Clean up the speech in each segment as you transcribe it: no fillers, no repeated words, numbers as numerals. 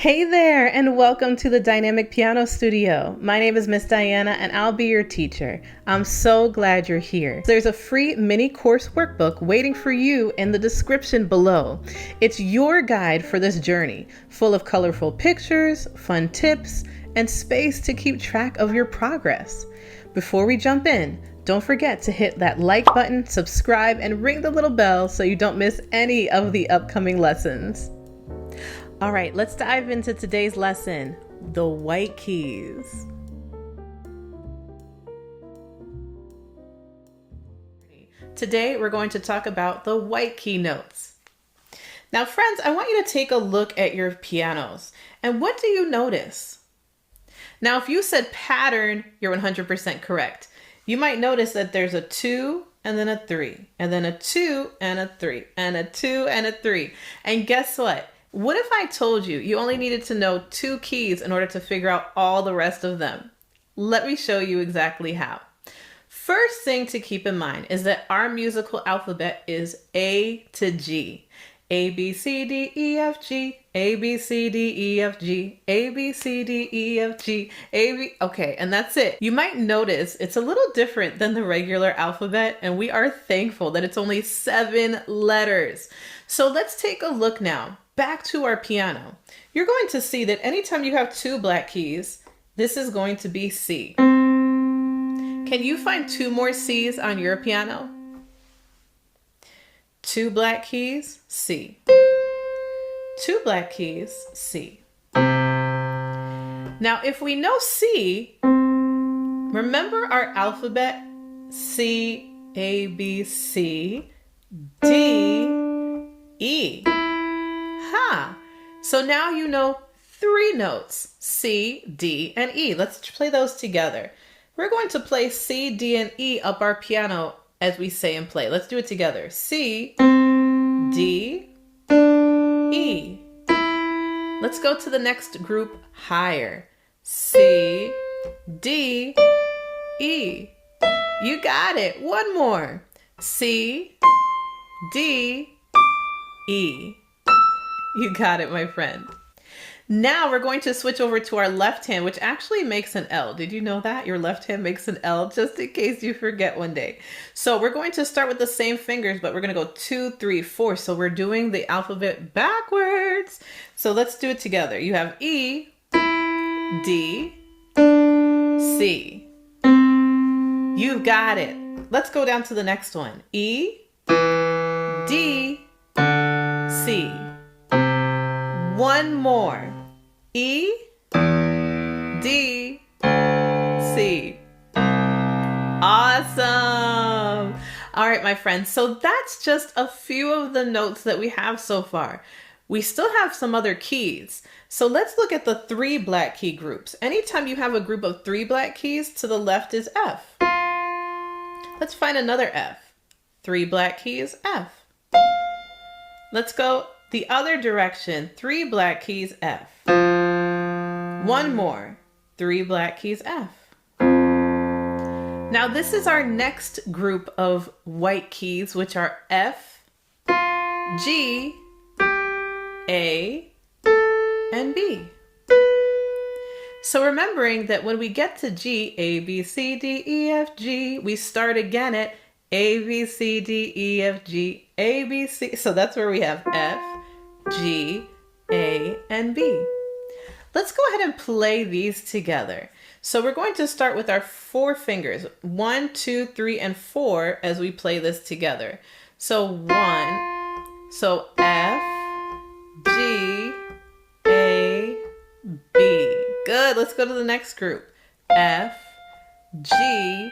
Hey there, and welcome to the Dynamic Piano Studio. My name is Miss Diana, and I'll be your teacher. I'm so glad you're here. There's a free mini course workbook waiting for you in the description below. It's your guide for this journey, full of colorful pictures, fun tips, and space to keep track of your progress. Before we jump in, don't forget to hit that like button, subscribe, and ring the little bell so you don't miss any of the upcoming lessons. All right, let's dive into today's lesson, the white keys. Today, we're going to talk about the white key notes. Now, friends, I want you to take a look at your pianos. And what do you notice? Now, if you said pattern, you're 100% correct. You might notice that there's a 2 and then a 3, and then a 2 and a 3, and a 2 and a 3. And guess what? What if I told you you only needed to know 2 keys in order to figure out all the rest of them? Let me show you exactly how. First thing to keep in mind is that our musical alphabet is A to G. A, B, C, D, E, F, G, A, B, C, D, E, F, G, A, B, C, D, E, F, G, A, B, okay, and that's it. You might notice it's a little different than the regular alphabet, and we are thankful that it's only 7 letters. So let's take a look now. Back to our piano. You're going to see that anytime you have 2 black keys, this is going to be C. Can you find 2 more C's on your piano? 2 black keys, C. 2 black keys, C. Now, if we know C, remember our alphabet? C, A, B, C, D, E. So now you know 3 notes, C, D, and E. Let's play those together. We're going to play C, D, and E up our piano as we say and play. Let's do it together. C, D, E. Let's go to the next group higher. C, D, E. You got it. One more. C, D, E. You got it, my friend. Now we're going to switch over to our left hand, which actually makes an L. Did you know that? Your left hand makes an L, just in case you forget one day. So we're going to start with the same fingers, but we're going to go 2, 3, 4. So we're doing the alphabet backwards. So let's do it together. You have E, D, C. You've got it. Let's go down to the next one. E, D, C. One more. E, D, C. Awesome. All right, my friends. So that's just a few of the notes that we have so far. We still have some other keys. So let's look at the 3 black key groups. Anytime you have a group of 3 black keys, to the left is F. Let's find another F. 3 black keys, F. Let's go the other direction. 3 black keys, F. One more. 3 black keys, F. Now this is our next group of white keys, which are F, G, A, and B. So remembering that when we get to G, A, B, C, D, E, F, G, we start again at A, B, C, D, E, F, G, A, B, C. So that's where we have F, G, A, and B. Let's go ahead and play these together. So we're going to start with our 4 fingers, 1, 2, 3, and 4 as we play this together. So 1, so F, G, A, B. Good, let's go to the next group. F, G,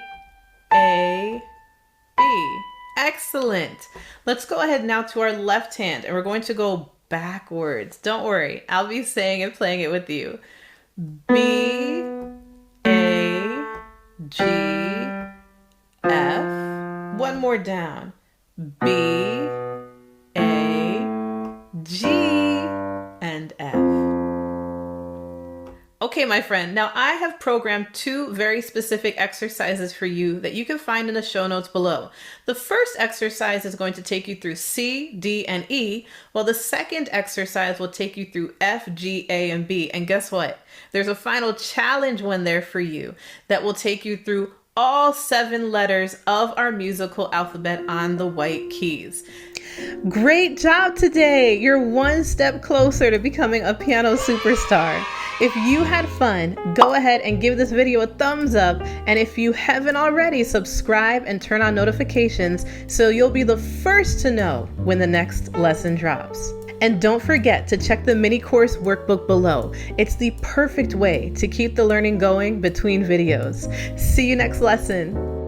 A, B. Excellent. Let's go ahead now to our left hand, and we're going to go backwards. Don't worry, I'll be saying and playing it with you. B, A, G, F. One more down. B, A, G, and F. Okay, my friend, now I have programmed 2 very specific exercises for you that you can find in the show notes below. The first exercise is going to take you through C, D, and E, while the second exercise will take you through F, G, A, and B. And guess what? There's a final challenge one there for you that will take you through all 7 letters of our musical alphabet on the white keys. Great job today! You're one step closer to becoming a piano superstar. If you had fun, go ahead and give this video a thumbs up, and if you haven't already, subscribe and turn on notifications so you'll be the first to know when the next lesson drops. And don't forget to check the mini course workbook below. It's the perfect way to keep the learning going between videos. See you next lesson.